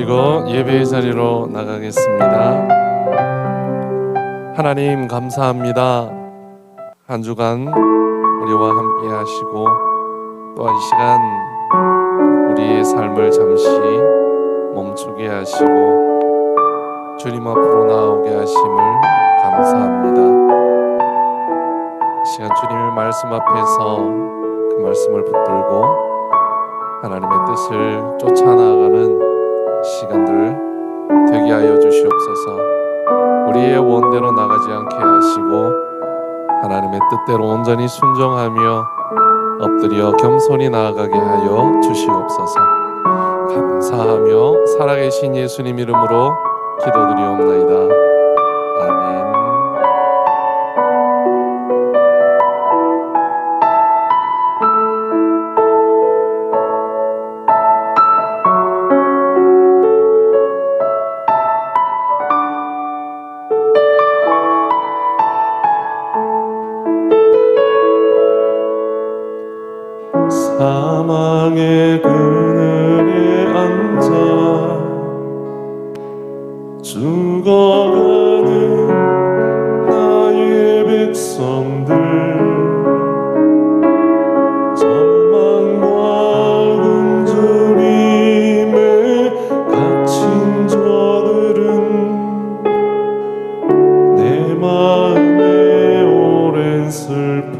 드리고 예배의 자리로 나가겠습니다. 하나님 감사합니다. 한 주간 우리와 함께 하시고 또 이 시간 우리의 삶을 잠시 멈추게 하시고 주님 앞으로 나오게 하심을 감사합니다. 이 시간 주님의 말씀 앞에서 그 말씀을 붙들고 하나님의 뜻을 쫓아나가는 시간들 되게 하여 주시옵소서. 우리의 원대로 나가지 않게 하시고 하나님의 뜻대로 온전히 순종하며 엎드려 겸손히 나아가게 하여 주시옵소서. 감사하며 살아계신 예수님 이름으로 기도드리옵나이다. 아멘. 사망의 그늘에 앉아 죽어가는 나의 백성들, 절망과 굶주림에 갇힌 저들은 내 마음의 오랜 슬픔,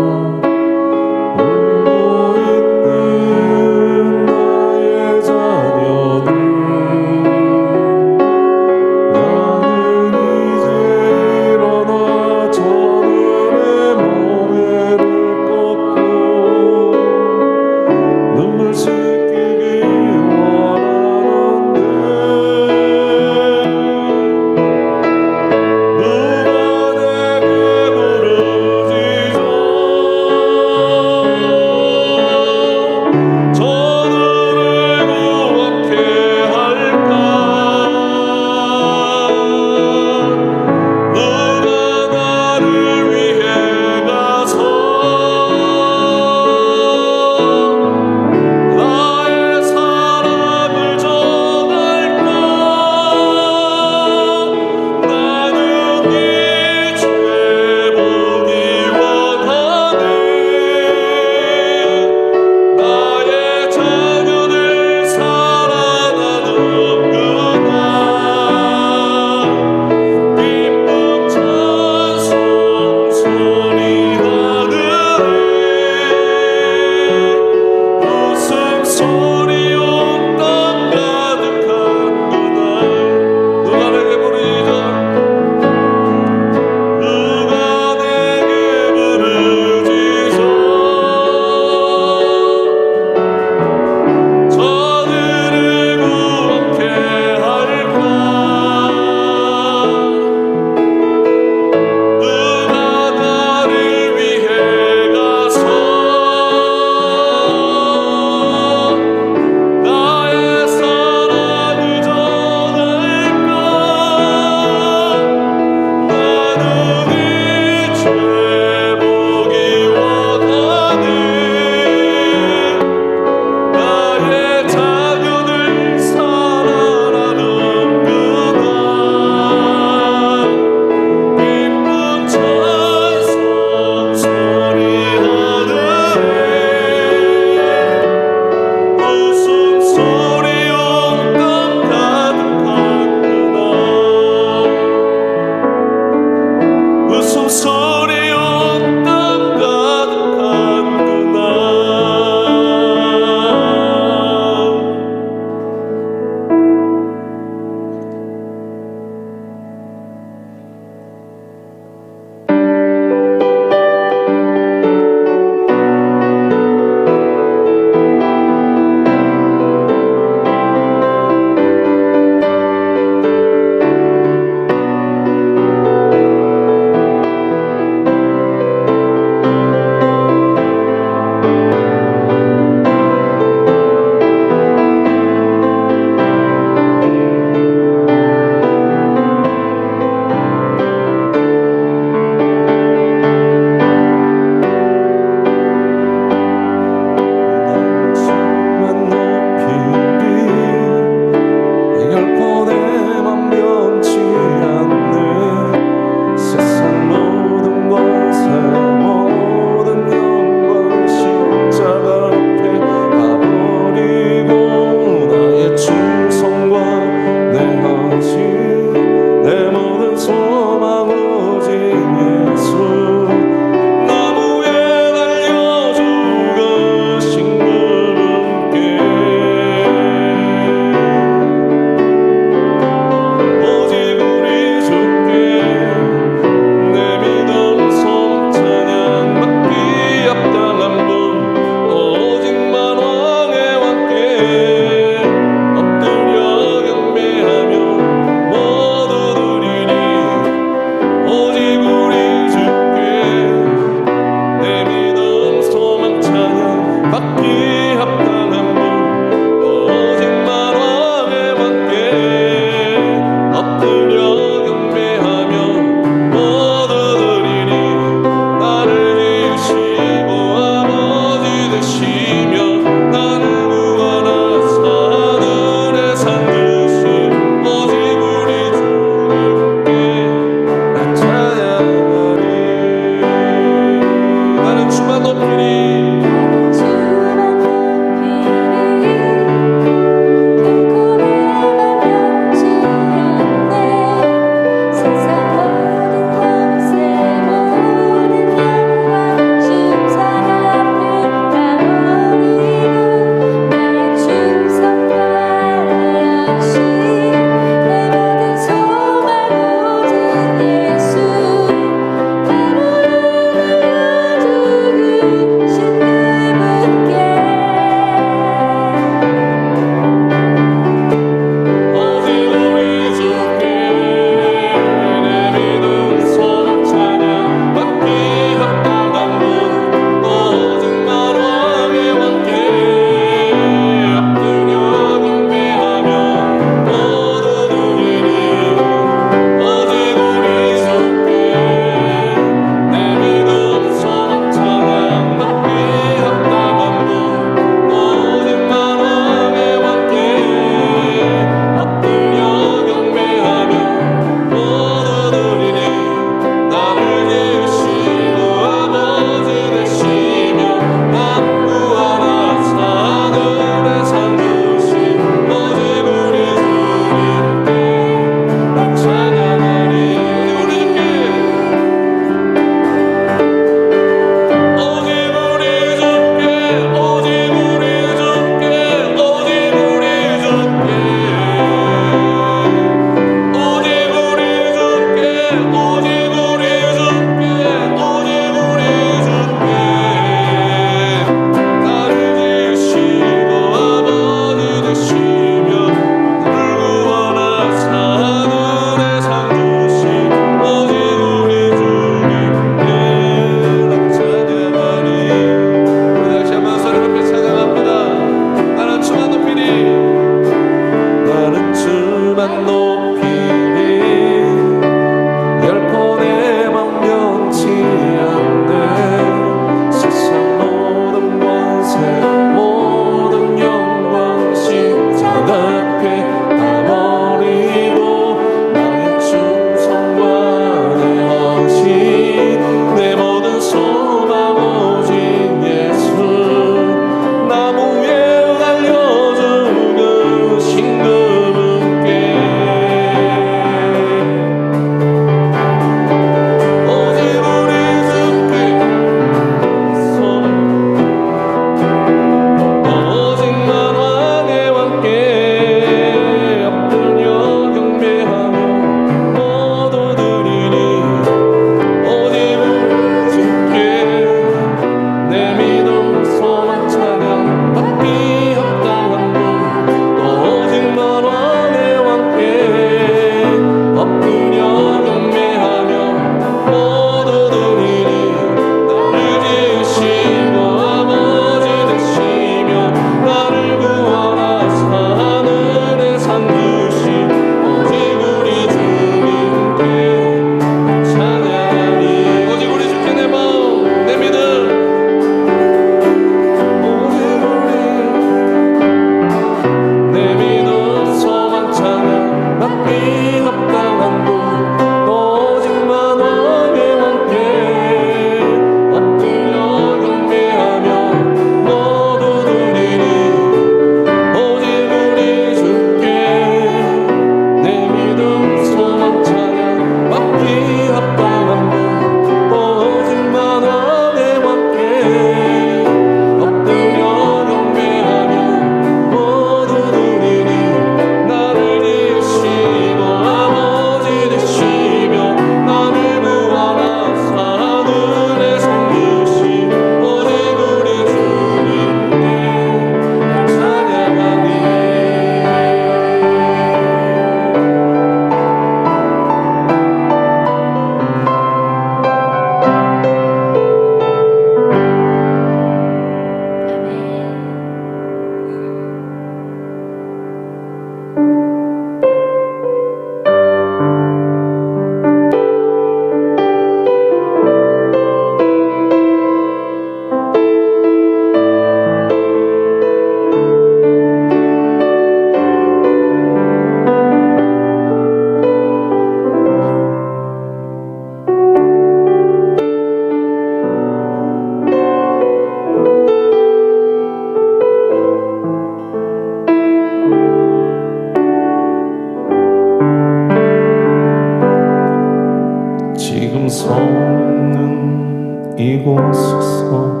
없는 이곳에서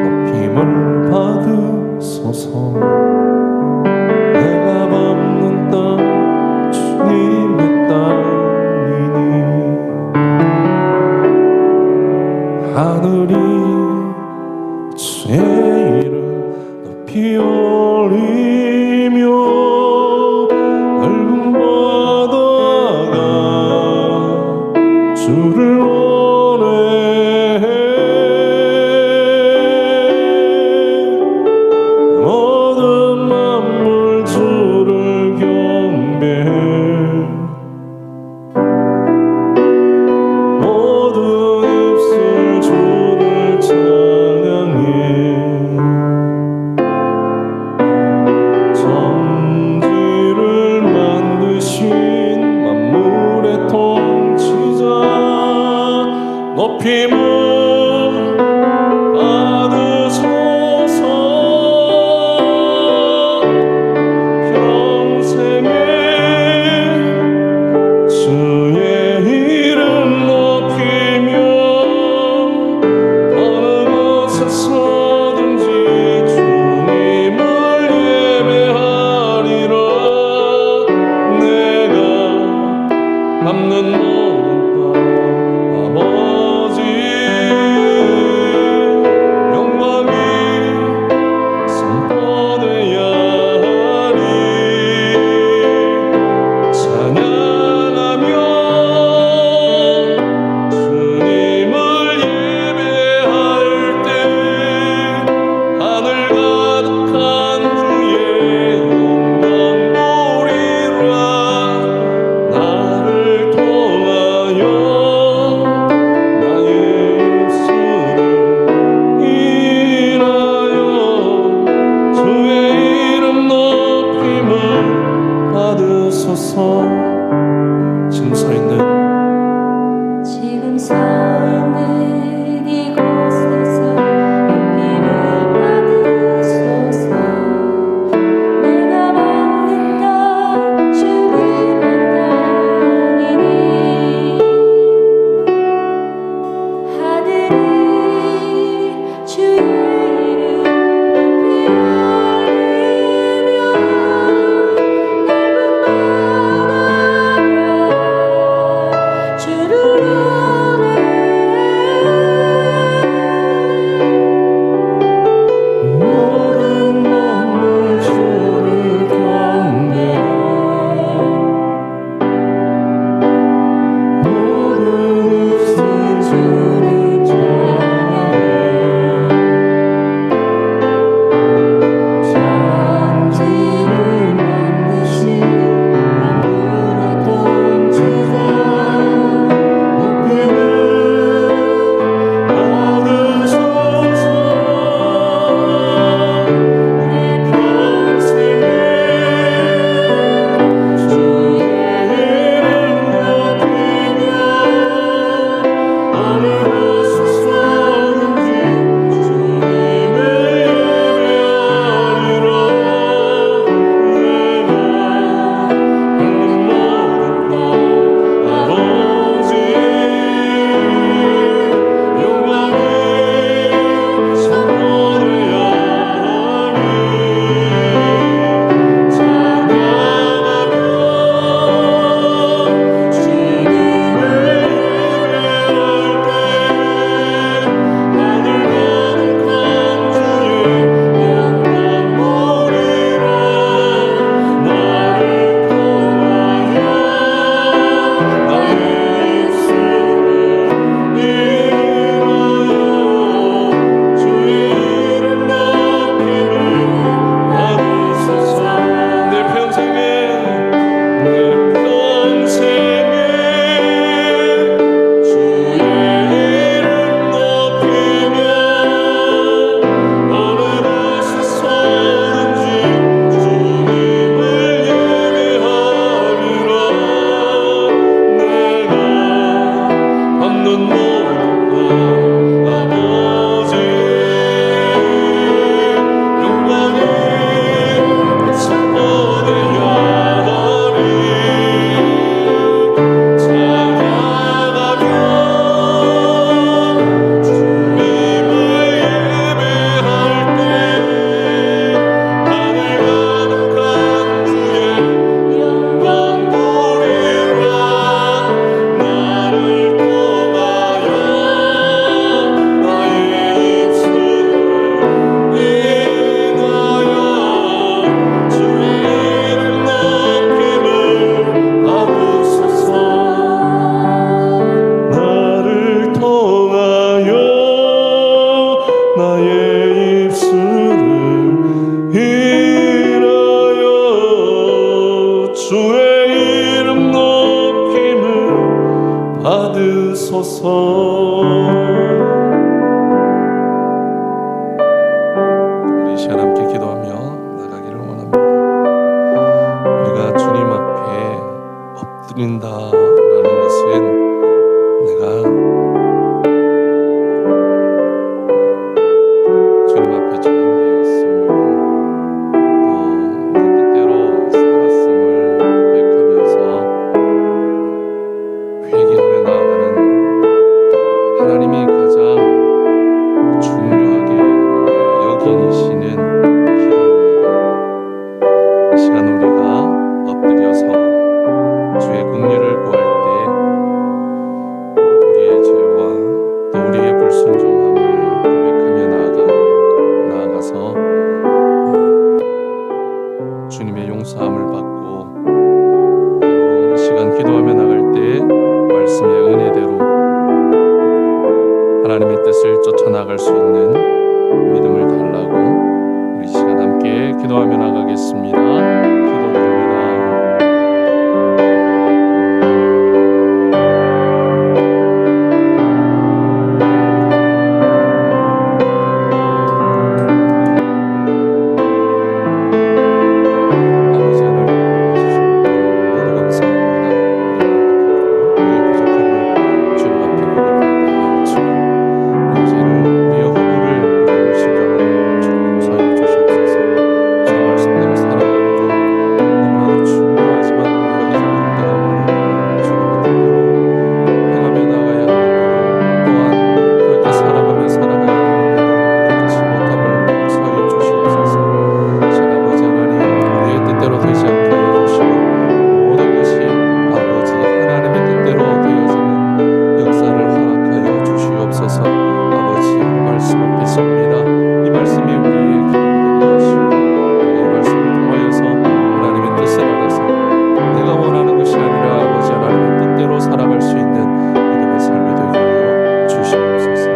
높임을 받으소서. 내가 밟는 땅 주님의 땅이니 하늘이 주의 이름 높이 올리며 넓은 바다가 주를 원해. 모든 만물 주를 경배해. 모든 입술 주를 찬양해. 천지를 만드신 만물의 통치자 높임을 받으소서. 평생에 주의 이름 높이며 어느 곳에서든지 주님을 예배하리라. 내가 밟는 모든 땅 아버지 영광이 선포되야 하리. 찬양하며 주님을 예배할 때 하늘 가득한 주의 영광 보리라. 나를 통하여 나의 입술을 인하여 주의 이름 높임을 받으소서. 지금 서 있는 지금 서 있는 이곳에서 높임을 받으소서. 내가 밟는 땅 주님의 땅이니 하늘이 주의 이름 높이 올리며 넓은 바다가 주를 원해. 모든 만물 주를 경배해. 모든 입술 주를 찬양해. 천지를 만드신 만물의 통치자 높임을 받으소서. 내 평생에 주의 이름 높이며 어느 곳에서든지 주님을 예배하리라. 내가 밟는 모든 땅 아버지 영광이 선포되야 하리. 찬양하며 주님을 예배할 때 하늘 가득한 주의 영광 보리라. 나를 통하여 나의 입술을 인하여 주의 이름 높임을 받으소서. 내 평생에 주의 이름 높이며 어느 곳에서든지 주님을 예배하리라. 내가 밟는 모든 땅 아버지 영광이 선포되야 하리. 찬양하며 주소서. 우리 시간 함께 기도하며 나가기를 원합니다. 우리가 주님 앞에 엎드린다라는 것은 내가 주님 앞에 죄인 되었음을, 또 내 뜻대로 살았음을 고백하면서 회개하며 나아가는 하나님이 가장 중요하게 여기시는 기도입니다. 이 시간 우리가 엎드려서 주의 긍휼을 구할 때 우리의 죄와 또 우리의 불순종함을 고백하며 나아가서 주님의 용서함을 받고, 또 이 시간 기도하며 나갈 때 말씀의 은혜대로 하나님의 뜻을 쫓아나갈 수 있는 믿음을 달라고 우리 시간 함께 기도하며 나가겠습니다. 기도드립니다. 아버지 하나님, 모두 감사합니다. 우리의 부족함을 주님 앞에 고백합니다. 우리의 죄를, 우리의 허물을, 우리의 불신앙을 주님 용서하여 주시옵소서. 주의 말씀대로 살아가는 것 너무나도 중요하지만 우리가 잊어버릴 때가 많아 주님의 뜻대로 행하며 나가야 하는데도, 또한 그렇게 살아가야 되는데도 그렇지 못함을 용서하여 주시옵소서. 신 아버지 하나님, 우리의 뜻대로 되지 않게 하여 주시고 모든 것이 아버지 하나님의 뜻대로 되어지는 역사를 허락하여 주시옵소서. 아버지 말씀 앞에 섭니다. 이 말씀이 우리의 기도가 되게 하시고 우리가 이 말씀을 통하여서 하나님의 뜻을 알아서 내가 원하는 것이 아니라 아버지 하나님의 뜻대로 살아갈 수 있는 믿음의 삶이 되게 하여 주시옵소서.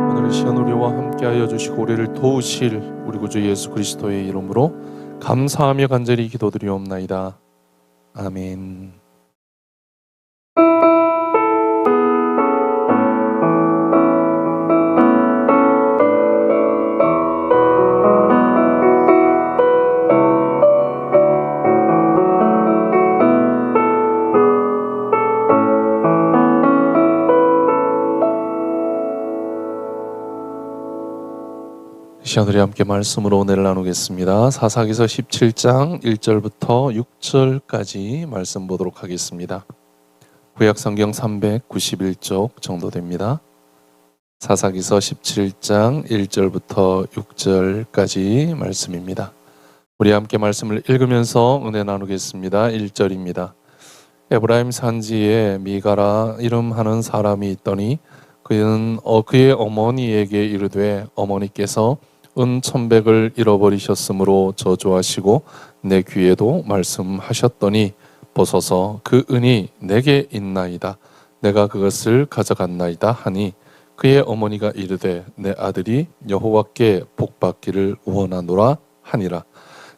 오늘 이 시간 우리와 함께하여 주시고 우리를 도우실 우리 구주 예수 그리스도의 이름으로 감사하며 간절히 기도드리옵나이다. 아멘. 이 시간 우리 함께 말씀으로 은혜를 나누겠습니다. 사사기서 17장 1절부터 6절까지 말씀 보도록 하겠습니다. 구약 성경 391쪽 정도 됩니다. 사사기서 17장 1절부터 6절까지 말씀입니다. 우리 함께 말씀을 읽으면서 은혜 나누겠습니다. 1절입니다. 에브라임 산지에 미가라 이름하는 사람이 있더니 그는 그의 어머니에게 이르되 어머니께서 은 1,100을 잃어버리셨으므로 저주하시고 내 귀에도 말씀하셨더니 보소서 그 은이 내게 있나이다. 내가 그것을 가져갔나이다 하니 그의 어머니가 이르되 내 아들이 여호와께 복받기를 원하노라 하니라.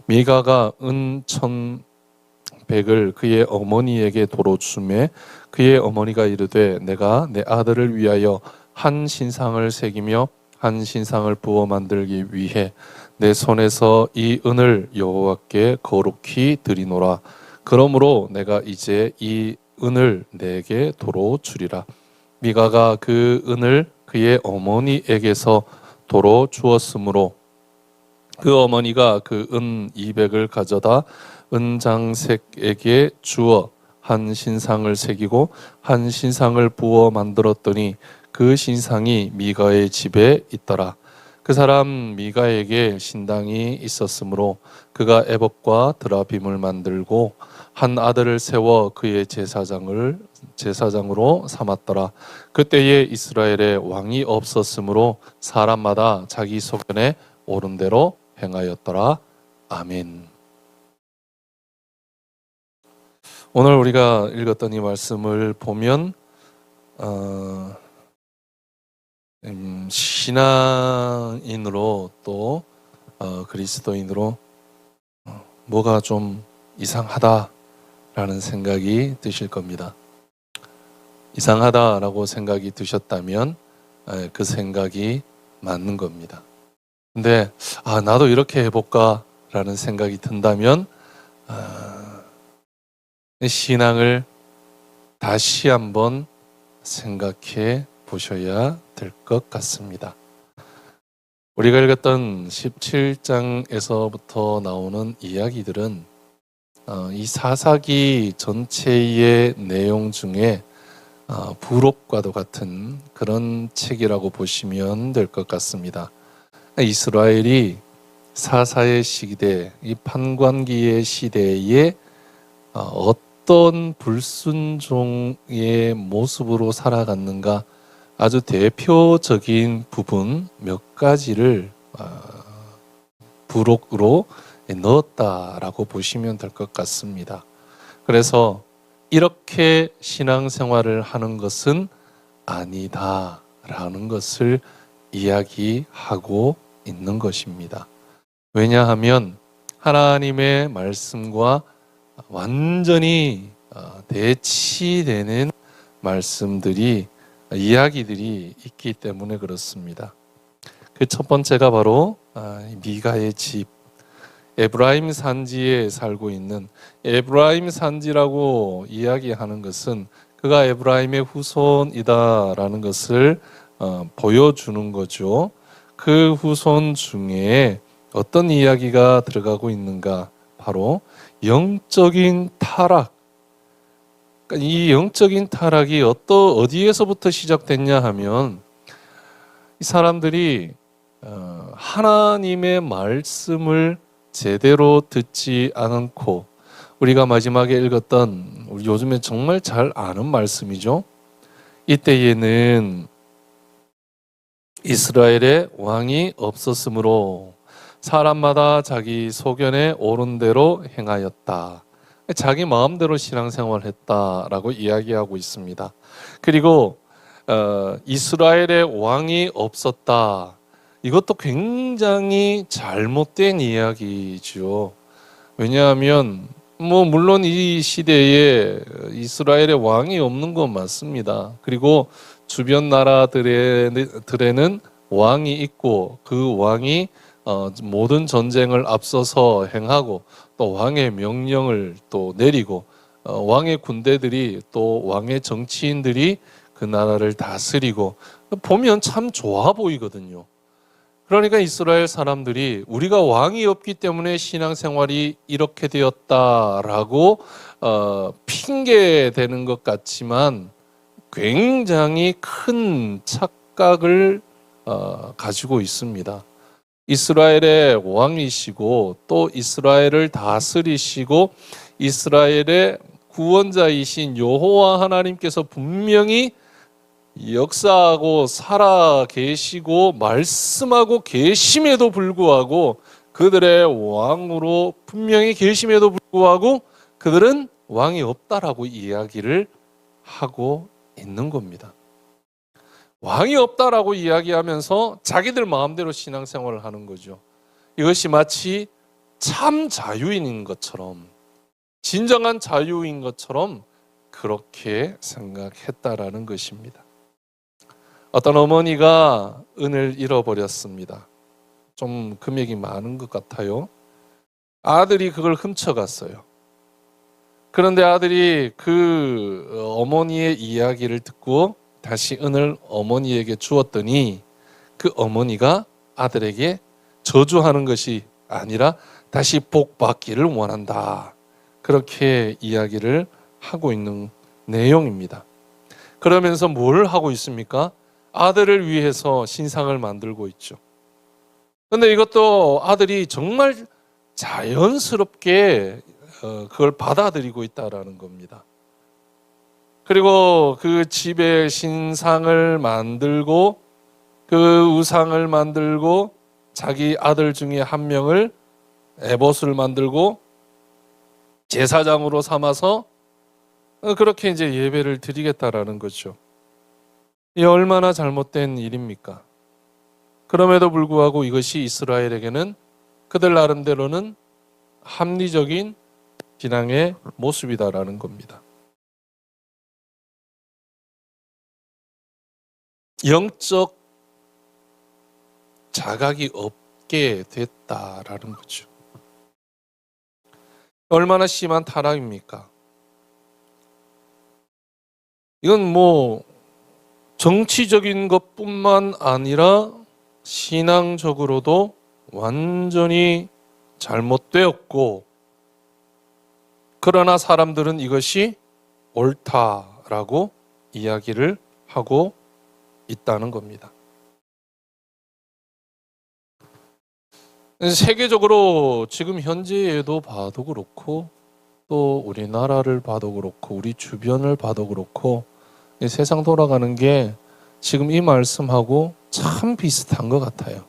미가가 은 1,100을 그의 어머니에게 도로 주매 그의 어머니가 이르되 내가 내 아들을 위하여 한 신상을 새기며 한 신상을 부어 만들기 위해 내 손에서 이 은을 여호와께 거룩히 드리노라. 그러므로 내가 이제 이 은을 내게 도로 주리라. 미가가 그 은을 그의 어머니에게서 도로 주었으므로 그 어머니가 그 은 200을 가져다 은장색에게 주어 한 신상을 새기고 한 신상을 부어 만들었더니 그 신상이 미가의 집에 있더라. 그 사람 미가에게 신당이 있었으므로 그가 에봇과 드라빔을 만들고 한 아들을 세워 그의 제사장으로 삼았더라. 그때에 이스라엘에 왕이 없었으므로 사람마다 자기 소견에 옳은 대로 행하였더라. 아멘. 오늘 우리가 읽었던 이 말씀을 보면 신앙인으로 또 그리스도인으로 뭐가 좀 이상하다라는 생각이 드실 겁니다. 이상하다라고 생각이 드셨다면 그 생각이 맞는 겁니다. 근데 나도 이렇게 해볼까라는 생각이 든다면 신앙을 다시 한번 생각해 보셔야 될 것 같습니다. 우리가 읽었던 17장에서부터 나오는 이야기들은 이 사사기 전체의 내용 중에 부록과도 같은 그런 책이라고 보시면 될 것 같습니다. 이스라엘이 사사의 시대, 이 판관기의 시대에 어떤 불순종의 모습으로 살아갔는가, 아주 대표적인 부분 몇 가지를 부록으로 넣었다라고 보시면 될 것 같습니다. 그래서 이렇게 신앙생활을 하는 것은 아니다라는 것을 이야기하고 있는 것입니다. 왜냐하면 하나님의 말씀과 완전히 대치되는 말씀들이, 이야기들이 있기 때문에 그렇습니다. 그 첫 번째가 바로 미가의 집, 에브라임 산지에 살고 있는, 에브라임 산지라고 이야기하는 것은 그가 에브라임의 후손이다라는 것을 보여주는 거죠. 그 후손 중에 어떤 이야기가 들어가고 있는가? 바로 영적인 타락. 이 영적인 타락이 어디에서부터 시작됐냐 하면, 이 사람들이 하나님의 말씀을 제대로 듣지 않고, 우리가 마지막에 읽었던, 우리 요즘에 정말 잘 아는 말씀이죠. 이때에는 이스라엘의 왕이 없었으므로 사람마다 자기 소견에 옳은 대로 행하였다. 자기 마음대로 신앙생활을 했다라고 이야기하고 있습니다. 그리고 이스라엘의 왕이 없었다. 이것도 굉장히 잘못된 이야기죠. 왜냐하면 물론 이 시대에 이스라엘의 왕이 없는 건 맞습니다. 그리고 주변 나라들에는 왕이 있고, 그 왕이 모든 전쟁을 앞서서 행하고, 또 왕의 명령을 또 내리고, 왕의 군대들이, 또 왕의 정치인들이 그 나라를 다스리고, 보면 참 좋아 보이거든요. 그러니까 이스라엘 사람들이 우리가 왕이 없기 때문에 신앙생활이 이렇게 되었다라고 핑계대는 것 같지만 굉장히 큰 착각을 가지고 있습니다. 이스라엘의 왕이시고, 또 이스라엘을 다스리시고, 이스라엘의 구원자이신 여호와 하나님께서 분명히 역사하고 살아 계시고 말씀하고 계심에도 불구하고, 그들의 왕으로 분명히 계심에도 불구하고 그들은 왕이 없다라고 이야기를 하고 있는 겁니다. 왕이 없다라고 이야기하면서 자기들 마음대로 신앙생활을 하는 거죠. 이것이 마치 참 자유인인 것처럼, 진정한 자유인 것처럼 그렇게 생각했다라는 것입니다. 어떤 어머니가 은을 잃어버렸습니다. 좀 금액이 많은 것 같아요. 아들이 그걸 훔쳐갔어요. 그런데 아들이 그 어머니의 이야기를 듣고 다시 은을 어머니에게 주었더니, 그 어머니가 아들에게 저주하는 것이 아니라 다시 복 받기를 원한다. 그렇게 이야기를 하고 있는 내용입니다. 그러면서 뭘 하고 있습니까? 아들을 위해서 신상을 만들고 있죠. 그런데 이것도 아들이 정말 자연스럽게 그걸 받아들이고 있다라는 겁니다. 그리고 그 집에 신상을 만들고, 그 우상을 만들고, 자기 아들 중에 한 명을 에봇을 만들고 제사장으로 삼아서 그렇게 이제 예배를 드리겠다라는 거죠. 이 얼마나 잘못된 일입니까? 그럼에도 불구하고 이것이 이스라엘에게는 그들 나름대로는 합리적인 신앙의 모습이다라는 겁니다. 영적 자각이 없게 됐다라는 거죠. 얼마나 심한 타락입니까? 이건 뭐 정치적인 것뿐만 아니라 신앙적으로도 완전히 잘못되었고, 그러나 사람들은 이것이 옳다라고 이야기를 하고 있다는 겁니다. 세계적으로 지금 현재에도 봐도 그렇고, 또 우리나라를 봐도 그렇고, 우리 주변을 봐도 그렇고, 이 세상 돌아가는 게 지금 이 말씀하고 참 비슷한 것 같아요.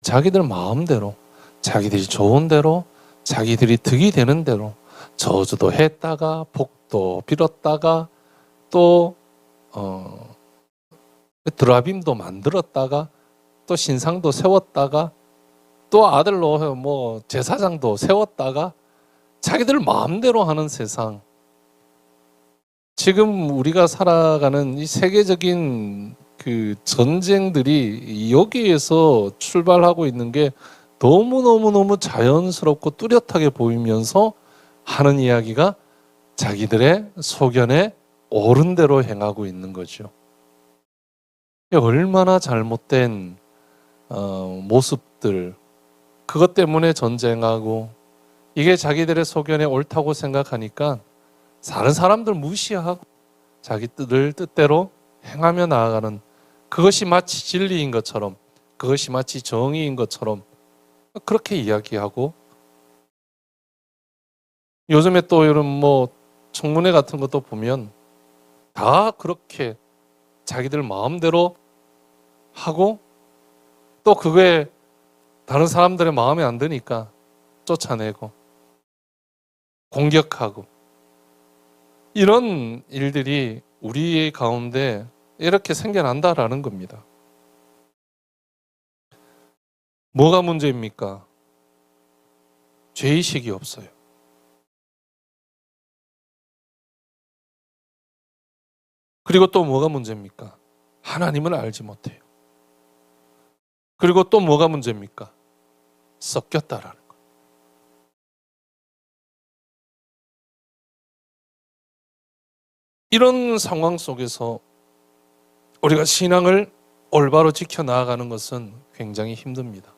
자기들 마음대로, 자기들이 좋은 대로, 자기들이 득이 되는 대로 저주도 했다가 복도 빌었다가 또 드라빔도 만들었다가 또 신상도 세웠다가 또 아들로 뭐 제사장도 세웠다가 자기들 마음대로 하는 세상. 지금 우리가 살아가는 이 세계적인 그 전쟁들이 여기에서 출발하고 있는 게 너무너무 자연스럽고 뚜렷하게 보이면서 하는 이야기가 자기들의 소견에 옳은 대로 행하고 있는 거죠. 얼마나 잘못된 모습들, 그것 때문에 전쟁하고, 이게 자기들의 소견에 옳다고 생각하니까 다른 사람들 무시하고 자기들 뜻대로 행하며 나아가는, 그것이 마치 진리인 것처럼, 그것이 마치 정의인 것처럼 그렇게 이야기하고, 요즘에 또 이런 뭐 청문회 같은 것도 보면 다 그렇게 자기들 마음대로 하고, 또 그게 다른 사람들의 마음에 안 드니까 쫓아내고 공격하고, 이런 일들이 우리 가운데 이렇게 생겨난다라는 겁니다. 뭐가 문제입니까? 죄의식이 없어요. 그리고 또 뭐가 문제입니까? 하나님을 알지 못해요. 그리고 또 뭐가 문제입니까? 섞였다라는 거. 이런 상황 속에서 우리가 신앙을 올바로 지켜나가는 것은 굉장히 힘듭니다.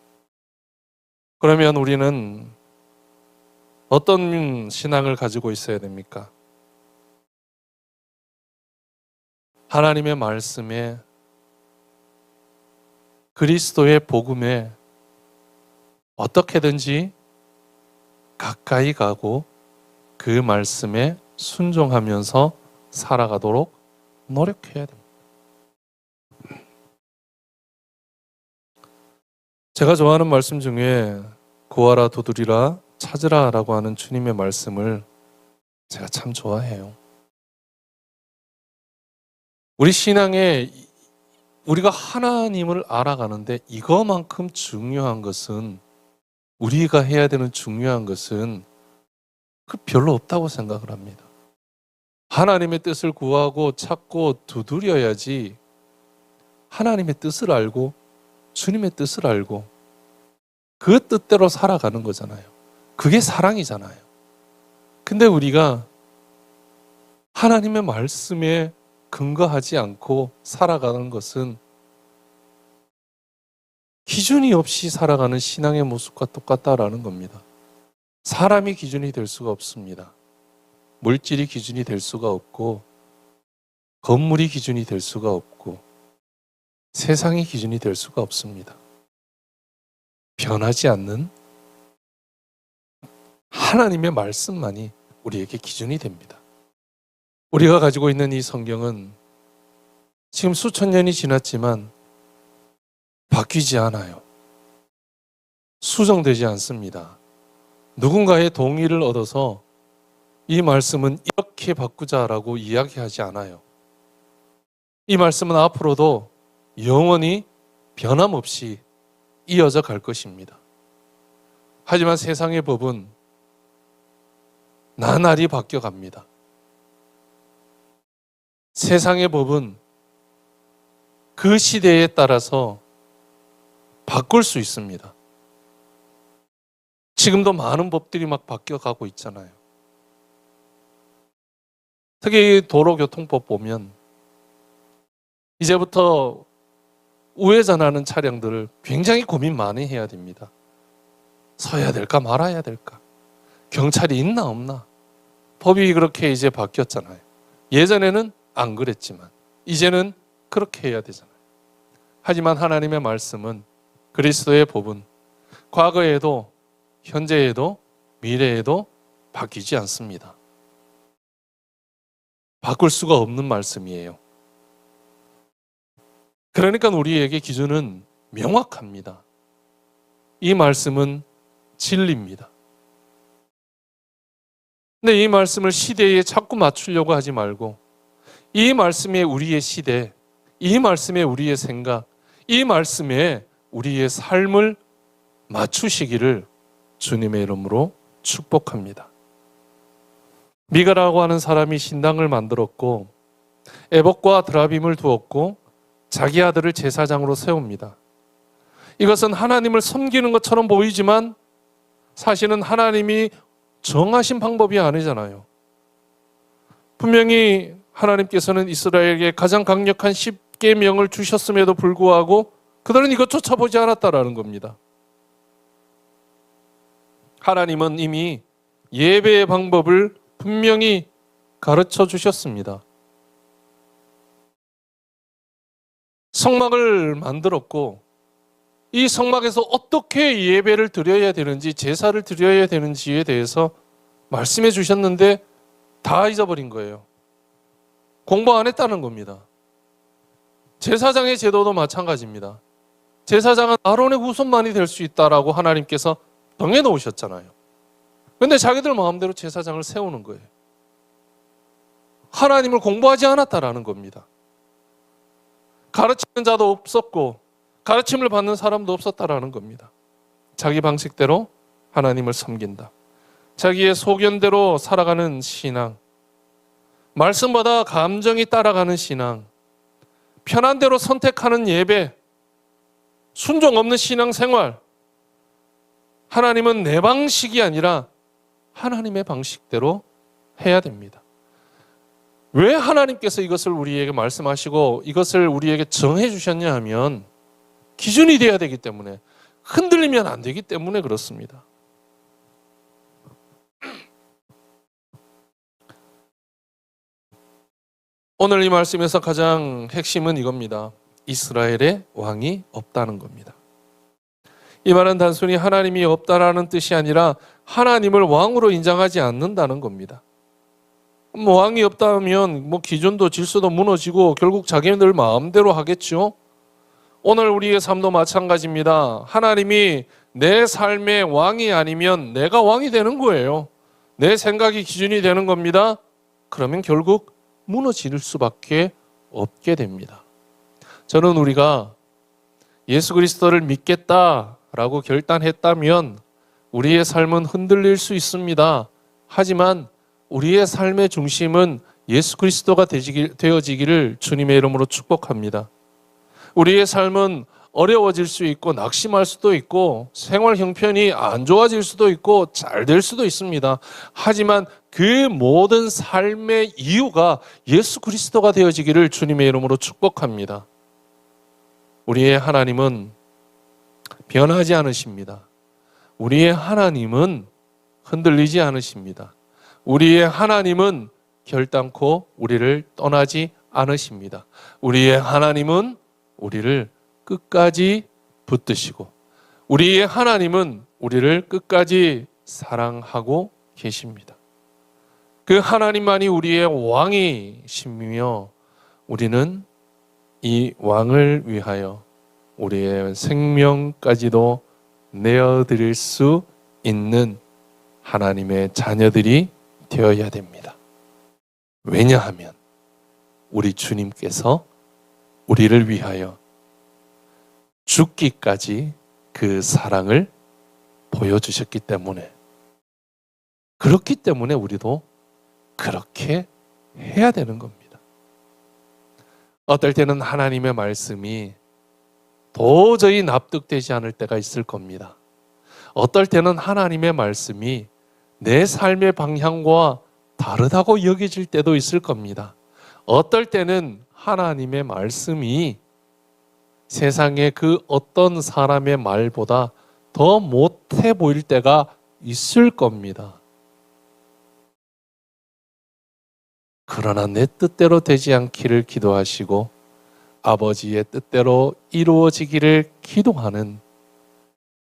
그러면 우리는 어떤 신앙을 가지고 있어야 됩니까? 하나님의 말씀에, 그리스도의 복음에 어떻게든지 가까이 가고 그 말씀에 순종하면서 살아가도록 노력해야 됩니다. 제가 좋아하는 말씀 중에 구하라 두드리라 찾으라 라고 하는 주님의 말씀을 제가 참 좋아해요. 우리 신앙에 우리가 하나님을 알아가는데 이거만큼 중요한 것은, 우리가 해야 되는 중요한 것은 별로 없다고 생각을 합니다. 하나님의 뜻을 구하고 찾고 두드려야지, 하나님의 뜻을 알고 주님의 뜻을 알고 그 뜻대로 살아가는 거잖아요. 그게 사랑이잖아요. 근데 우리가 하나님의 말씀에 근거하지 않고 살아가는 것은 기준이 없이 살아가는 신앙의 모습과 똑같다라는 겁니다. 사람이 기준이 될 수가 없습니다. 물질이 기준이 될 수가 없고, 건물이 기준이 될 수가 없고, 세상이 기준이 될 수가 없습니다. 변하지 않는 하나님의 말씀만이 우리에게 기준이 됩니다. 우리가 가지고 있는 이 성경은 지금 수천 년이 지났지만 바뀌지 않아요. 수정되지 않습니다. 누군가의 동의를 얻어서 이 말씀은 이렇게 바꾸자라고 이야기하지 않아요. 이 말씀은 앞으로도 영원히 변함없이 이어져 갈 것입니다. 하지만 세상의 법은 나날이 바뀌어갑니다. 세상의 법은 그 시대에 따라서 바꿀 수 있습니다. 지금도 많은 법들이 막 바뀌어가고 있잖아요. 특히 도로교통법 보면 이제부터 우회전하는 차량들을 굉장히 고민 많이 해야 됩니다. 서야 될까 말아야 될까? 경찰이 있나 없나? 법이 그렇게 이제 바뀌었잖아요. 예전에는 안 그랬지만 이제는 그렇게 해야 되잖아요. 하지만 하나님의 말씀은, 그리스도의 법은 과거에도 현재에도 미래에도 바뀌지 않습니다. 바꿀 수가 없는 말씀이에요. 그러니까 우리에게 기준은 명확합니다. 이 말씀은 진리입니다. 근데 이 말씀을 시대에 자꾸 맞추려고 하지 말고, 이 말씀에 우리의 시대, 이 말씀에 우리의 생각, 이 말씀에 우리의 삶을 맞추시기를 주님의 이름으로 축복합니다. 미가라고 하는 사람이 신당을 만들었고 에봇과 드라빔을 두었고 자기 아들을 제사장으로 세웁니다. 이것은 하나님을 섬기는 것처럼 보이지만 사실은 하나님이 정하신 방법이 아니잖아요. 분명히 하나님께서는 이스라엘에게 가장 강력한 10계명을 주셨음에도 불구하고 그들은 이것 쫓아보지 않았다라는 겁니다. 하나님은 이미 예배의 방법을 분명히 가르쳐 주셨습니다. 성막을 만들었고 이 성막에서 어떻게 예배를 드려야 되는지, 제사를 드려야 되는지에 대해서 말씀해 주셨는데 다 잊어버린 거예요. 공부 안 했다는 겁니다. 제사장의 제도도 마찬가지입니다. 제사장은 아론의 후손만이 될 수 있다라고 하나님께서 정해놓으셨잖아요. 그런데 자기들 마음대로 제사장을 세우는 거예요. 하나님을 공부하지 않았다라는 겁니다. 가르치는 자도 없었고 가르침을 받는 사람도 없었다라는 겁니다. 자기 방식대로 하나님을 섬긴다. 자기의 소견대로 살아가는 신앙, 말씀보다 감정이 따라가는 신앙, 편한 대로 선택하는 예배, 순종 없는 신앙생활. 하나님은 내 방식이 아니라 하나님의 방식대로 해야 됩니다. 왜 하나님께서 이것을 우리에게 말씀하시고 이것을 우리에게 정해 주셨냐 하면 기준이 되어야 되기 때문에, 흔들리면 안 되기 때문에 그렇습니다. 오늘 이 말씀에서 가장 핵심은 이겁니다. 이스라엘의 왕이 없다는 겁니다. 이 말은 단순히 하나님이 없다라는 뜻이 아니라 하나님을 왕으로 인정하지 않는다는 겁니다. 왕이 없다면 기준도 질서도 무너지고 결국 자기들 마음대로 하겠죠. 오늘 우리의 삶도 마찬가지입니다. 하나님이 내 삶의 왕이 아니면 내가 왕이 되는 거예요. 내 생각이 기준이 되는 겁니다. 그러면 결국 무너질 수밖에 없게 됩니다. 저는 우리가 예수 그리스도를 믿겠다라고 결단했다면 우리의 삶은 흔들릴 수 있습니다. 하지만 우리의 삶의 중심은 예수 그리스도가 되어지기를 주님의 이름으로 축복합니다. 우리의 삶은 어려워질 수 있고 낙심할 수도 있고 생활 형편이 안 좋아질 수도 있고 잘 될 수도 있습니다. 하지만 그 모든 삶의 이유가 예수 그리스도가 되어지기를 주님의 이름으로 축복합니다. 우리의 하나님은 변하지 않으십니다. 우리의 하나님은 흔들리지 않으십니다. 우리의 하나님은 결단코 우리를 떠나지 않으십니다. 우리의 하나님은 우리를 끝까지 붙드시고 우리의 하나님은 우리를 끝까지 사랑하고 계십니다. 그 하나님만이 우리의 왕이시며 우리는 이 왕을 위하여 우리의 생명까지도 내어드릴 수 있는 하나님의 자녀들이 되어야 됩니다. 왜냐하면 우리 주님께서 우리를 위하여 죽기까지 그 사랑을 보여주셨기 때문에, 그렇기 때문에 우리도 그렇게 해야 되는 겁니다. 어떨 때는 하나님의 말씀이 도저히 납득되지 않을 때가 있을 겁니다. 어떨 때는 하나님의 말씀이 내 삶의 방향과 다르다고 여겨질 때도 있을 겁니다. 어떨 때는 하나님의 말씀이 세상의 그 어떤 사람의 말보다 더 못해 보일 때가 있을 겁니다. 그러나 내 뜻대로 되지 않기를 기도하시고 아버지의 뜻대로 이루어지기를 기도하는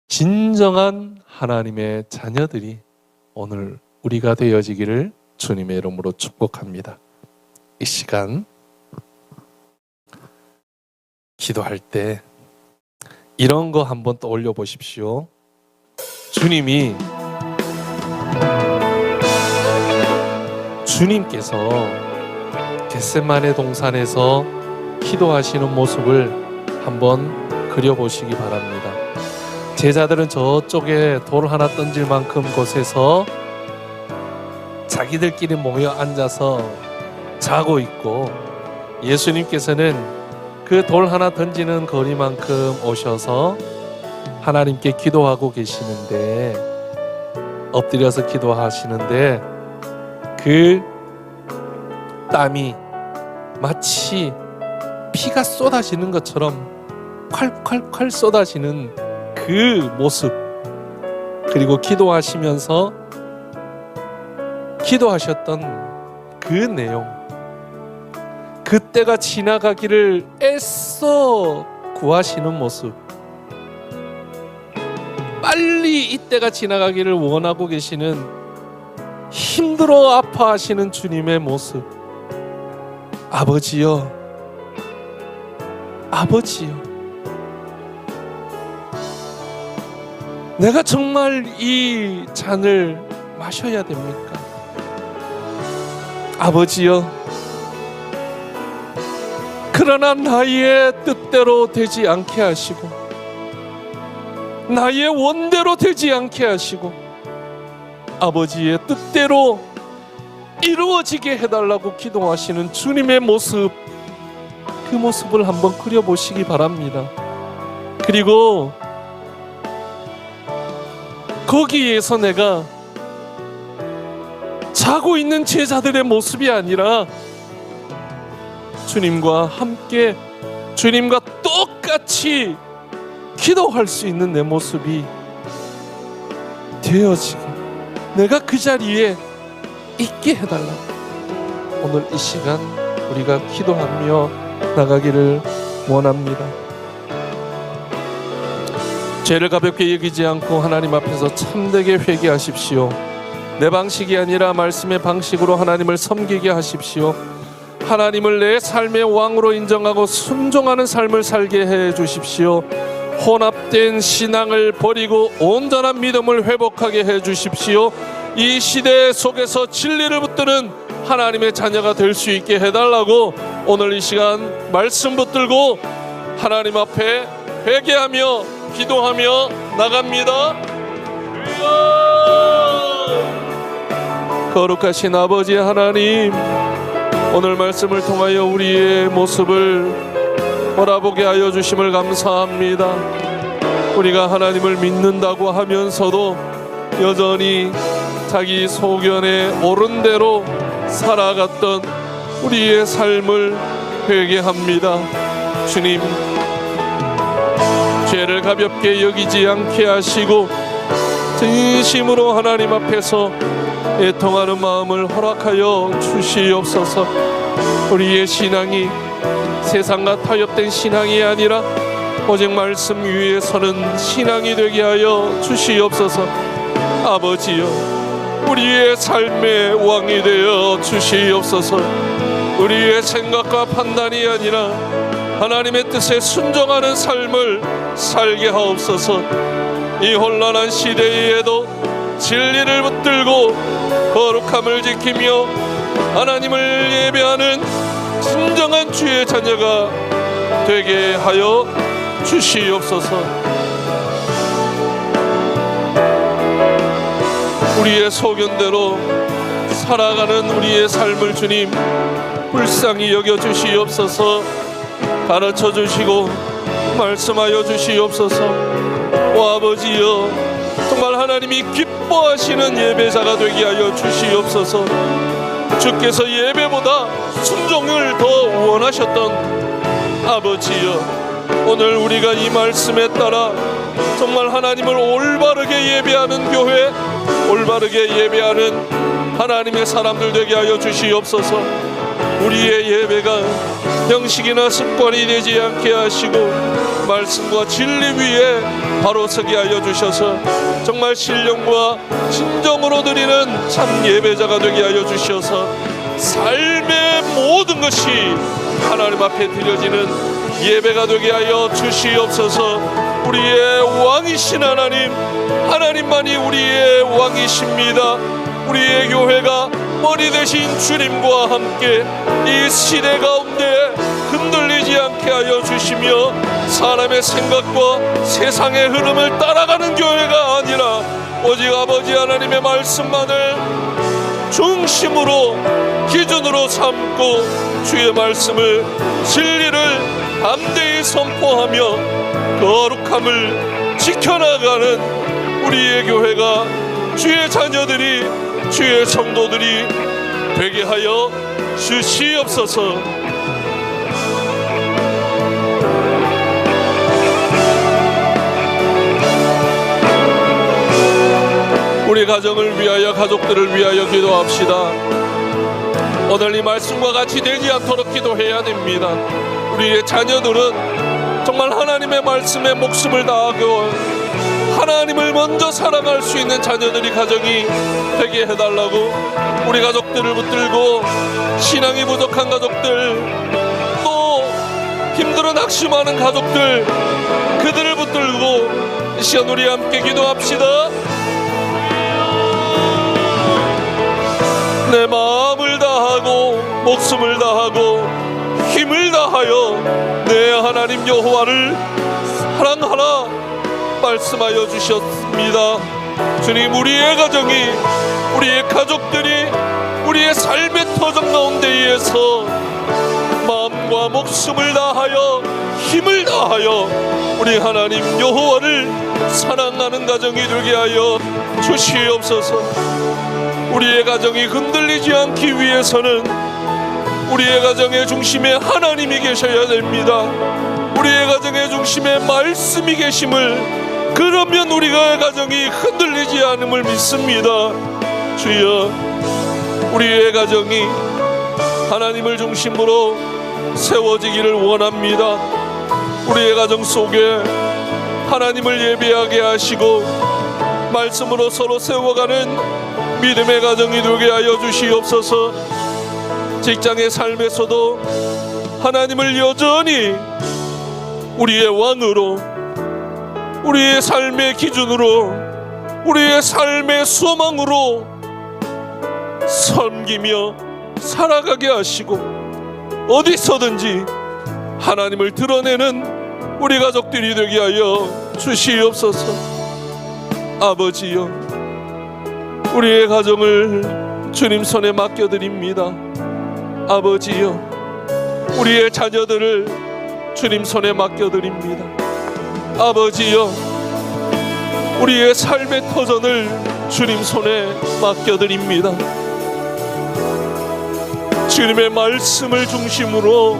진정한 하나님의 자녀들이 오늘 우리가 되어지기를 주님의 이름으로 축복합니다. 이 시간 기도할 때 이런 거 한번 떠올려 보십시오. 주님께서 겟세마네 동산에서 기도하시는 모습을 한번 그려보시기 바랍니다. 제자들은 저쪽에 돌 하나 던질 만큼 곳에서 자기들끼리 모여 앉아서 자고 있고, 예수님께서는 그 돌 하나 던지는 거리만큼 오셔서 하나님께 기도하고 계시는데, 엎드려서 기도하시는데 그 땀이 마치 피가 쏟아지는 것처럼 콸콸콸 쏟아지는 그 모습, 그리고 기도하시면서 기도하셨던 그 내용, 그때가 지나가기를 애써 구하시는 모습, 빨리 이때가 지나가기를 원하고 계시는, 힘들어 아파하시는 주님의 모습. 아버지여, 아버지여, 내가 정말 이 잔을 마셔야 됩니까? 아버지여, 그러나 나의 뜻대로 되지 않게 하시고 나의 원대로 되지 않게 하시고 아버지의 뜻대로 이루어지게 해달라고 기도하시는 주님의 모습, 그 모습을 한번 그려보시기 바랍니다. 그리고 거기에서 내가 자고 있는 제자들의 모습이 아니라 주님과 함께, 주님과 똑같이 기도할 수 있는 내 모습이 되어지게, 내가 그 자리에 있게 해달라고 오늘 이 시간 우리가 기도하며 나가기를 원합니다. 죄를 가볍게 여기지 않고 하나님 앞에서 참되게 회개하십시오. 내 방식이 아니라 말씀의 방식으로 하나님을 섬기게 하십시오. 하나님을 내 삶의 왕으로 인정하고 순종하는 삶을 살게 해 주십시오. 혼합된 신앙을 버리고 온전한 믿음을 회복하게 해 주십시오. 이 시대 속에서 진리를 붙드는 하나님의 자녀가 될 수 있게 해달라고 오늘 이 시간 말씀 붙들고 하나님 앞에 회개하며 기도하며 나갑니다. 거룩하신 아버지 하나님, 오늘 말씀을 통하여 우리의 모습을 돌아보게 하여 주심을 감사합니다. 우리가 하나님을 믿는다고 하면서도 여전히 자기 소견에 옳은 대로 살아갔던 우리의 삶을 회개합니다. 주님, 죄를 가볍게 여기지 않게 하시고 진심으로 하나님 앞에서 애통하는 마음을 허락하여 주시옵소서. 우리의 신앙이 세상과 타협된 신앙이 아니라 오직 말씀 위에 서는 신앙이 되게 하여 주시옵소서. 아버지여, 우리의 삶의 왕이 되어 주시옵소서. 우리의 생각과 판단이 아니라 하나님의 뜻에 순종하는 삶을 살게 하옵소서. 이 혼란한 시대에도 진리를 붙들고 거룩함을 지키며 하나님을 예배하는 진정한 주의 자녀가 되게 하여 주시옵소서. 우리의 소견대로 살아가는 우리의 삶을 주님 불쌍히 여겨 주시옵소서. 가르쳐 주시고 말씀하여 주시옵소서. 오 아버지여, 정말 하나님이 기뻐하시는 예배자가 되게 하여 주시옵소서. 주께서 예배보다 순종을 더 원하셨던 아버지여, 오늘 우리가 이 말씀에 따라 정말 하나님을 올바르게 예배하는 교회, 올바르게 예배하는 하나님의 사람들 되게 하여 주시옵소서. 우리의 예배가 형식이나 습관이 되지 않게 하시고 말씀과 진리 위에 바로 서게 하여 주셔서 정말 신령과 진정으로 드리는 참 예배자가 되게 하여 주셔서 삶의 모든 것이 하나님 앞에 드려지는 예배가 되게 하여 주시옵소서. 우리의 왕이신 하나님, 하나님만이 우리의 왕이십니다. 우리의 교회가 머리 되신 주님과 함께 이 시대 가운데 흔들리지 않게 하여 주시며 사람의 생각과 세상의 흐름을 따라가는 교회가 아니라 오직 아버지 하나님의 말씀만을 중심으로 기준으로 삼고 주의 말씀을 진리를 담대히 선포하며 거룩함을 지켜나가는 우리의 교회가 주의 자녀들이 주의 성도들이 되게 하여 주시옵소서. 우리 가정을 위하여 가족들을 위하여 기도합시다. 오늘 이 말씀과 같이 되지 않도록 기도해야 됩니다. 우리의 자녀들은 정말 하나님의 말씀에 목숨을 다하고 하나님을 먼저 사랑할 수 있는 자녀들이 가정이 되게 해달라고, 우리 가족들을 붙들고 신앙이 부족한 가족들, 또 힘들어 낙심하는 가족들, 그들을 붙들고 이 시간 우리 함께 기도합시다. 내 마음을 다하고 목숨을 다하고 힘을 다하여 내 하나님 여호와를 사랑하라 말씀하여 주셨습니다. 주님, 우리의 가정이, 우리의 가족들이 우리의 삶의 터전 가운데에서 마음과 목숨을 다하여 힘을 다하여 우리 하나님 여호와를 사랑하는 가정이 되게 하여 주시옵소서. 우리의 가정이 흔들리지 않기 위해서는 우리의 가정의 중심에 하나님이 계셔야 됩니다. 우리의 가정의 중심에 말씀이 계심을, 그러면 우리가 가정이 흔들리지 않음을 믿습니다. 주여, 우리의 가정이 하나님을 중심으로 세워지기를 원합니다. 우리의 가정 속에 하나님을 예배하게 하시고 말씀으로 서로 세워가는 믿음의 가정이 되게 하여 주시옵소서. 직장의 삶에서도 하나님을 여전히 우리의 왕으로, 우리의 삶의 기준으로, 우리의 삶의 소망으로 섬기며 살아가게 하시고 어디서든지 하나님을 드러내는 우리 가족들이 되게 하여 주시옵소서. 아버지여, 우리의 가정을 주님 손에 맡겨드립니다. 아버지여, 우리의 자녀들을 주님 손에 맡겨드립니다. 아버지여, 우리의 삶의 터전을 주님 손에 맡겨드립니다. 주님의 말씀을 중심으로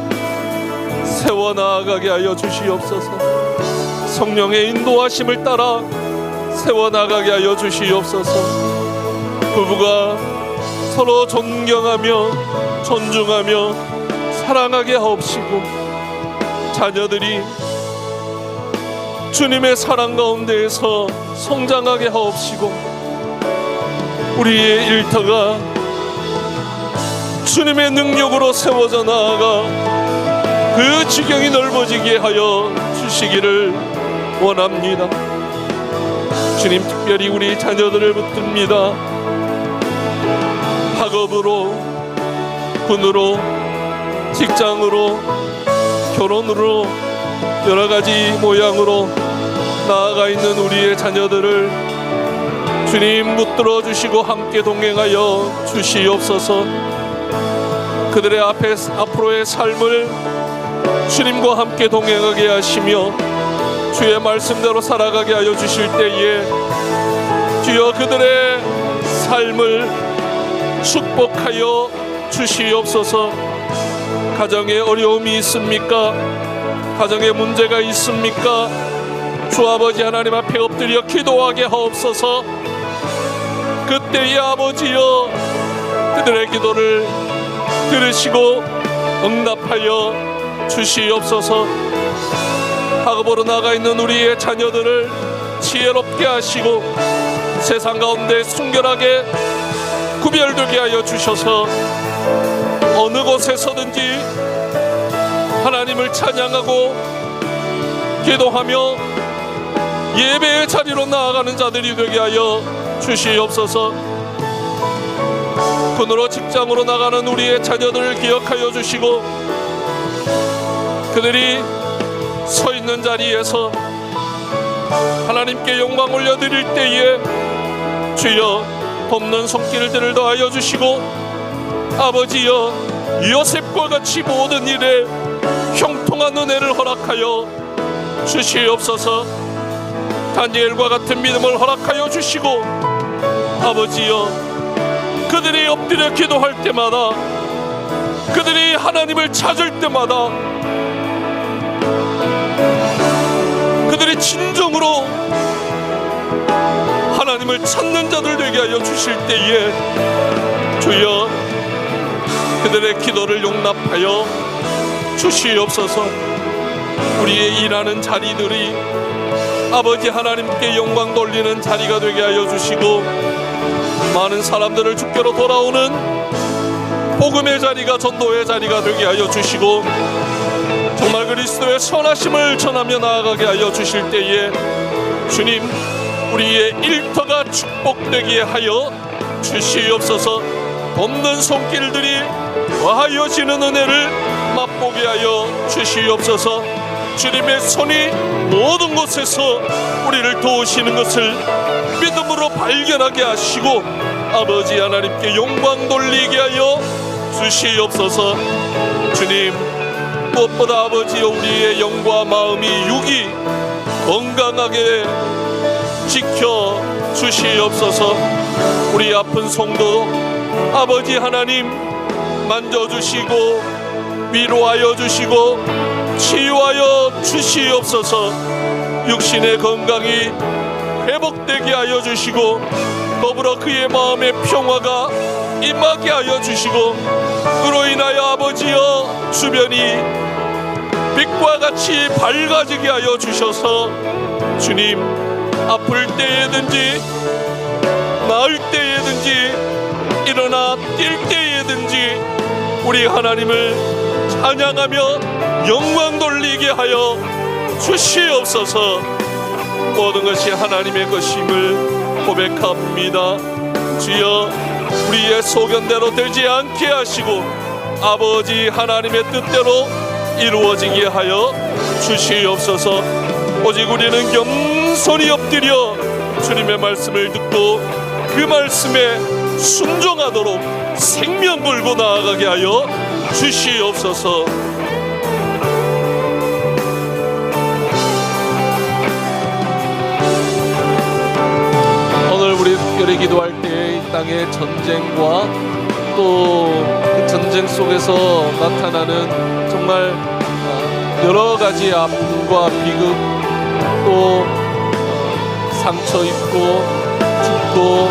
세워나가게 하여 주시옵소서. 성령의 인도하심을 따라 세워나가게 하여 주시옵소서. 부부가 서로 존경하며 존중하며 사랑하게 하옵시고, 자녀들이 주님의 사랑 가운데에서 성장하게 하옵시고, 우리의 일터가 주님의 능력으로 세워져 나아가 그 지경이 넓어지게 하여 주시기를 원합니다. 주님, 특별히 우리 자녀들을 붙듭니다. 학업으로, 군으로, 직장으로, 결혼으로 여러 가지 모양으로 나아가 있는 우리의 자녀들을 주님 붙들어 주시고 함께 동행하여 주시옵소서. 그들의 앞으로의 삶을 주님과 함께 동행하게 하시며 주의 말씀대로 살아가게 하여 주실 때에 주여 그들의 삶을 축복하여 주시옵소서. 가정에 어려움이 있습니까? 가정에 문제가 있습니까? 주 아버지 하나님 앞에 엎드려 기도하게 하옵소서. 그때의 아버지여 그들의 기도를 들으시고 응답하여 주시옵소서. 학업으로 나가 있는 우리의 자녀들을 지혜롭게 하시고 세상 가운데 순결하게 구별되게 하여 주셔서 어느 곳에서든지 하나님을 찬양하고 기도하며 예배의 자리로 나아가는 자들이 되게 하여 주시옵소서. 군으로 직장으로 나가는 우리의 자녀들을 기억하여 주시고 그들이 서 있는 자리에서 하나님께 영광 올려드릴 때에 주여 돕는 손길들을 더하여 주시고 아버지여 요셉과 같이 모든 일에 형통한 은혜를 허락하여 주시옵소서. 다니엘과 같은 믿음을 허락하여 주시고 아버지여 그들이 엎드려 기도할 때마다 그들이 하나님을 찾을 때마다 그들이 진정으로 하나님을 찾는 자들 되게 하여 주실 때에 주여 그들의 기도를 용납하여 주시옵소서. 우리의 일하는 자리들이 아버지 하나님께 영광 돌리는 자리가 되게 하여 주시고 많은 사람들을 주께로 돌아오는 복음의 자리가 전도의 자리가 되게 하여 주시고 정말 그리스도의 선하심을 전하며 나아가게 하여 주실 때에 주님 우리의 일터가 축복되게 하여 주시옵소서. 돕는 손길들이 더하여지는 은혜를 맛보게 하여 주시옵소서. 주님의 손이 모든 곳에서 우리를 도우시는 것을 믿음으로 발견하게 하시고 아버지 하나님께 영광 돌리게 하여 주시옵소서. 주님 무엇보다 아버지여 우리의 영과 마음이 육이 건강하게 지켜 주시옵소서. 우리 아픈 성도 아버지 하나님 만져주시고 위로하여 주시고 치유하여 주시옵소서. 육신의 건강이 회복되게 하여 주시고 더불어 그의 마음의 평화가 임하게 하여 주시고 그로 인하여 아버지여 주변이 빛과 같이 밝아지게 하여 주셔서 주님 아플 때에든지 나을 때에든지 일어나 뛸 때에든지 우리 하나님을 찬양하며 영광 돌리게 하여 주시옵소서. 모든 것이 하나님의 것임을 고백합니다. 주여 우리의 소견대로 되지 않게 하시고 아버지 하나님의 뜻대로 이루어지게 하여 주시옵소서. 오직 우리는 겸손히 엎드려 주님의 말씀을 듣고 그 말씀에 순종하도록 생명 걸고 나아가게 하여 주시옵소서. 오늘 우리 특별히 기도할 때 이 땅의 전쟁과 또 그 전쟁 속에서 나타나는 정말 여러 가지 아픔과 비극 또 상처 입고 죽고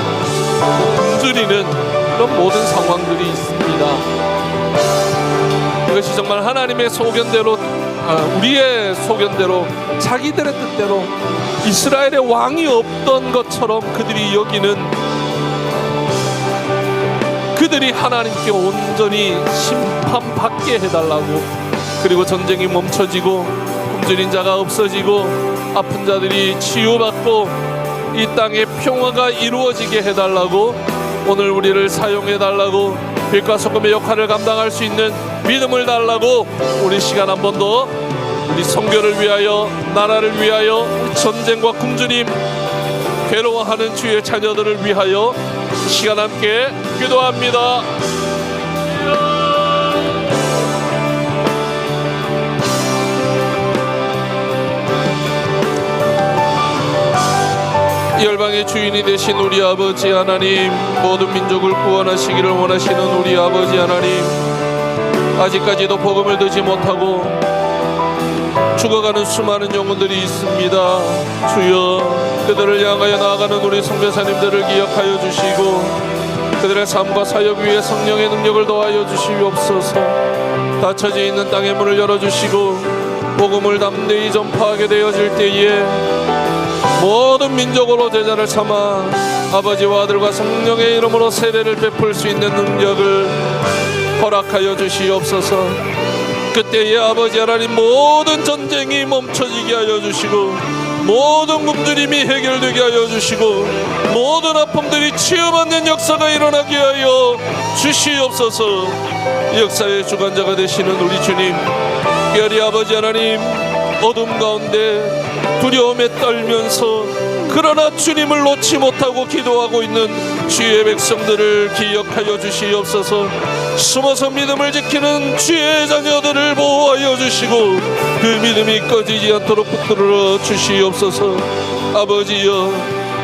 굶주리는 그런 모든 상황들이 있습니다. 이것이 정말 하나님의 소견대로 우리의 소견대로 자기들의 뜻대로 이스라엘의 왕이 없던 것처럼 그들이 여기는 그들이 하나님께 온전히 심판받게 해달라고 그리고 전쟁이 멈춰지고 굶주린 자가 없어지고 아픈 자들이 치유받고 이 땅의 평화가 이루어지게 해달라고 오늘 우리를 사용해달라고 빛과 소금의 역할을 감당할 수 있는 믿음을 달라고 우리 시간 한 번 더 우리 선교를 위하여, 나라를 위하여, 전쟁과 굶주림, 괴로워하는 주의 자녀들을 위하여 시간 함께 기도합니다. 이 열방의 주인이 되신 우리 아버지 하나님, 모든 민족을 구원하시기를 원하시는 우리 아버지 하나님, 아직까지도 복음을 듣지 못하고 죽어가는 수많은 영혼들이 있습니다. 주여, 그들을 향하여 나아가는 우리 선교사님들을 기억하여 주시고 그들의 삶과 사역 위에 성령의 능력을 더하여 주시옵소서. 닫혀져 있는 땅의 문을 열어주시고 복음을 담대히 전파하게 되어질 때에 모든 민족으로 제자를 삼아 아버지와 아들과 성령의 이름으로 세례를 베풀 수 있는 능력을 허락하여 주시옵소서. 그때에 아버지 하나님, 모든 전쟁이 멈춰지게 하여 주시고 모든 굶주림이 해결되게 하여 주시고 모든 아픔들이 치유받는 역사가 일어나게 하여 주시옵소서. 역사의 주관자가 되시는 우리 주님, 특별히 아버지 하나님, 어둠 가운데 두려움에 떨면서 그러나 주님을 놓지 못하고 기도하고 있는 주의 백성들을 기억하여 주시옵소서. 숨어서 믿음을 지키는 주의 자녀들을 보호하여 주시고 그 믿음이 꺼지지 않도록 붙들어 주시옵소서. 아버지여,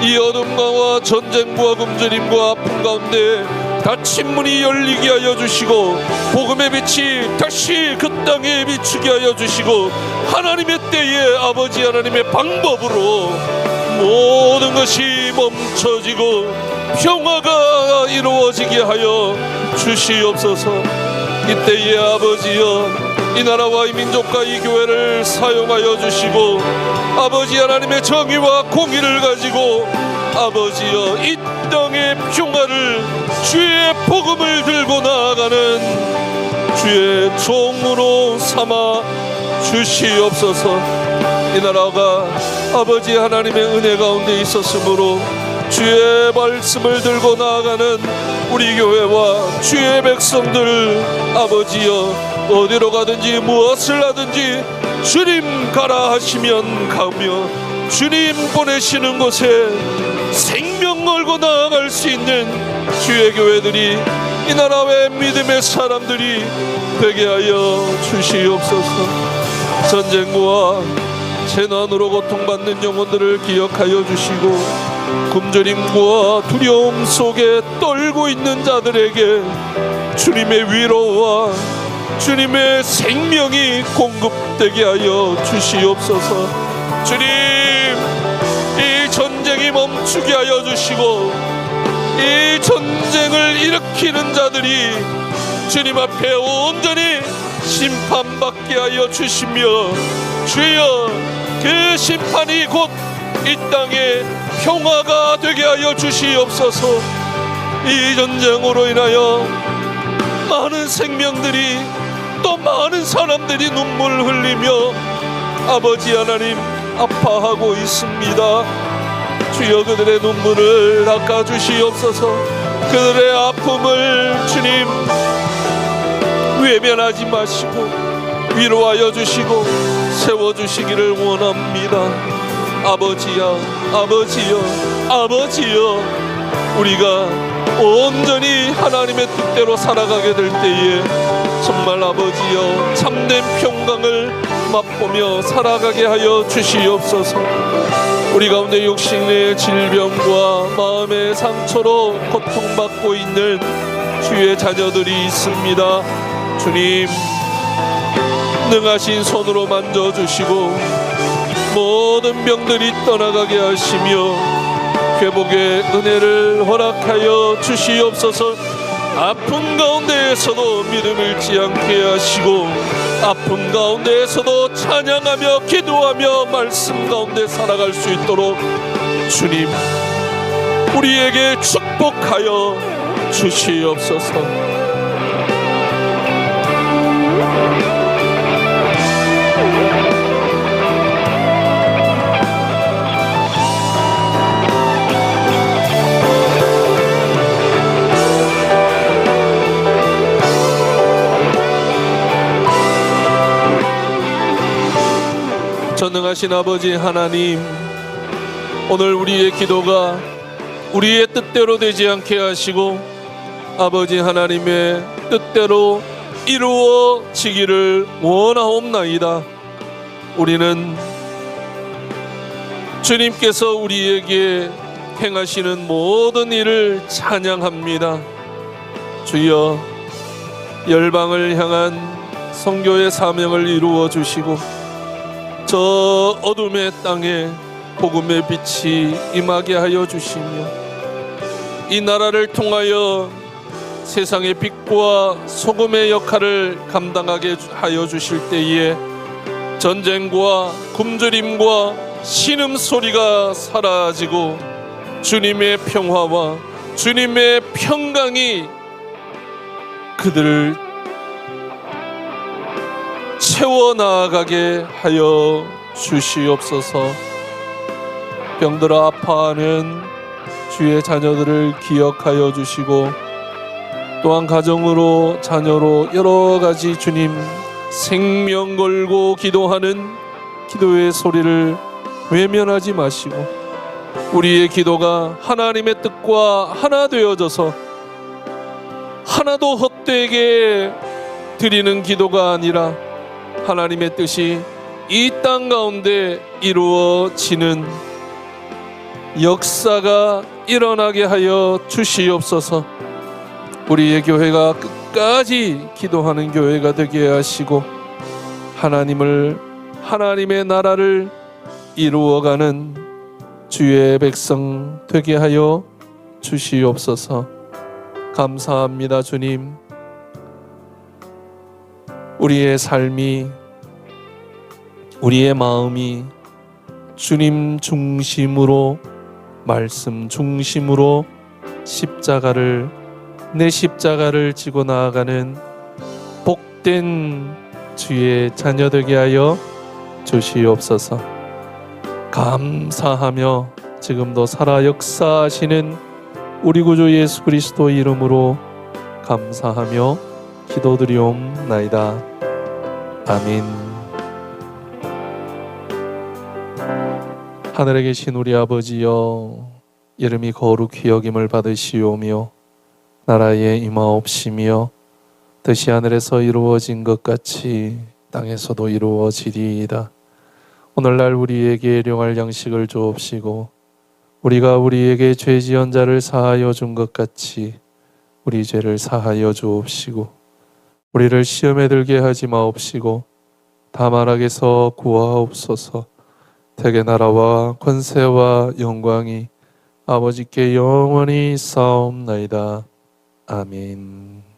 이 어둠과 전쟁과 굶주림과 아픔 가운데 닫힌 문이 열리게 하여 주시고 복음의 빛이 다시 그 땅에 비추게 하여 주시고 하나님의 때에 아버지 하나님의 방법으로 모든 것이 멈춰지고 평화가 이루어지게 하여 주시옵소서. 이때에 아버지여, 이 나라와 이 민족과 이 교회를 사용하여 주시고 아버지 하나님의 정의와 공의를 가지고 아버지여, 이 땅의 평화를, 주의 복음을 들고 나아가는 주의 종으로 삼아 주시옵소서. 이 나라가 아버지 하나님의 은혜 가운데 있었으므로 주의 말씀을 들고 나아가는 우리 교회와 주의 백성들 아버지여, 어디로 가든지 무엇을 하든지 주님 가라 하시면 가며 주님 보내시는 곳에 생명 걸고 나아갈 수 있는 주의 교회들이, 이 나라의 믿음의 사람들이 되게 하여 주시옵소서. 전쟁과 재난으로 고통받는 영혼들을 기억하여 주시고 굶주림과 두려움 속에 떨고 있는 자들에게 주님의 위로와 주님의 생명이 공급되게 하여 주시옵소서. 주님, 이 전쟁이 멈추게 하여 주시고 이 전쟁을 일으키는 자들이 주님 앞에 온전히 심판받게 하여 주시며 주여, 그 심판이 곧 이 땅에 평화가 되게 하여 주시옵소서. 이 전쟁으로 인하여 많은 생명들이, 또 많은 사람들이 눈물 흘리며 아버지 하나님 아파하고 있습니다. 주여, 그들의 눈물을 닦아 주시옵소서. 그들의 아픔을 주님 외면하지 마시고 위로하여 주시고 세워주시기를 원합니다. 아버지야, 아버지여, 아버지여, 우리가 온전히 하나님의 뜻대로 살아가게 될 때에 정말 아버지여, 참된 평강을 맛보며 살아가게 하여 주시옵소서. 우리 가운데 육신의 질병과 마음의 상처로 고통받고 있는 주의 자녀들이 있습니다. 주님, 능하신 손으로 만져주시고 모든 병들이 떠나가게 하시며 회복의 은혜를 허락하여 주시옵소서. 아픔 가운데에서도 믿음 잃지 않게 하시고 아픔 가운데에서도 찬양하며 기도하며 말씀 가운데 살아갈 수 있도록 주님, 우리에게 축복하여 주시옵소서. 전능하신 아버지 하나님, 오늘 우리의 기도가 우리의 뜻대로 되지 않게 하시고 아버지 하나님의 뜻대로 이루어지기를 원하옵나이다. 우리는 주님께서 우리에게 행하시는 모든 일을 찬양합니다. 주여, 열방을 향한 선교의 사명을 이루어 주시고 저 어둠의 땅에 복음의 빛이 임하게 하여 주시며 이 나라를 통하여 세상의 빛과 소금의 역할을 감당하게 하여 주실 때에 전쟁과 굶주림과 신음소리가 사라지고 주님의 평화와 주님의 평강이 그들을 채워나가게 하여 주시옵소서. 병들어 아파하는 주의 자녀들을 기억하여 주시고 또한 가정으로 자녀로 여러 가지 주님 생명 걸고 기도하는 기도의 소리를 외면하지 마시고 우리의 기도가 하나님의 뜻과 하나 되어져서 하나도 헛되게 드리는 기도가 아니라 하나님의 뜻이 이 땅 가운데 이루어지는 역사가 일어나게 하여 주시옵소서. 우리의 교회가 끝까지 기도하는 교회가 되게 하시고 하나님의 나라를 이루어가는 주의 백성 되게 하여 주시옵소서. 감사합니다. 주님, 우리의 삶이, 우리의 마음이 주님 중심으로, 말씀 중심으로 내 십자가를 지고 나아가는 복된 주의 자녀 되게 하여 주시옵소서. 감사하며 지금도 살아 역사하시는 우리 구주 예수 그리스도 이름으로 감사하며 기도드리옵나이다. 아멘. 하늘에 계신 우리 아버지여, 이름이 거룩히 여김을 받으시오며 나라에 임하옵시며 뜻이 하늘에서 이루어진 것 같이 땅에서도 이루어지리이다. 오늘날 우리에게 일용할 양식을 주옵시고 우리가 우리에게 죄 지은 자를 사하여 준 것 같이 우리 죄를 사하여 주옵시고 우리를 시험에 들게 하지 마옵시고 다만 악에서 구하옵소서. 대개 나라와 권세와 영광이 아버지께 영원히 쌓옵나이다. 아멘.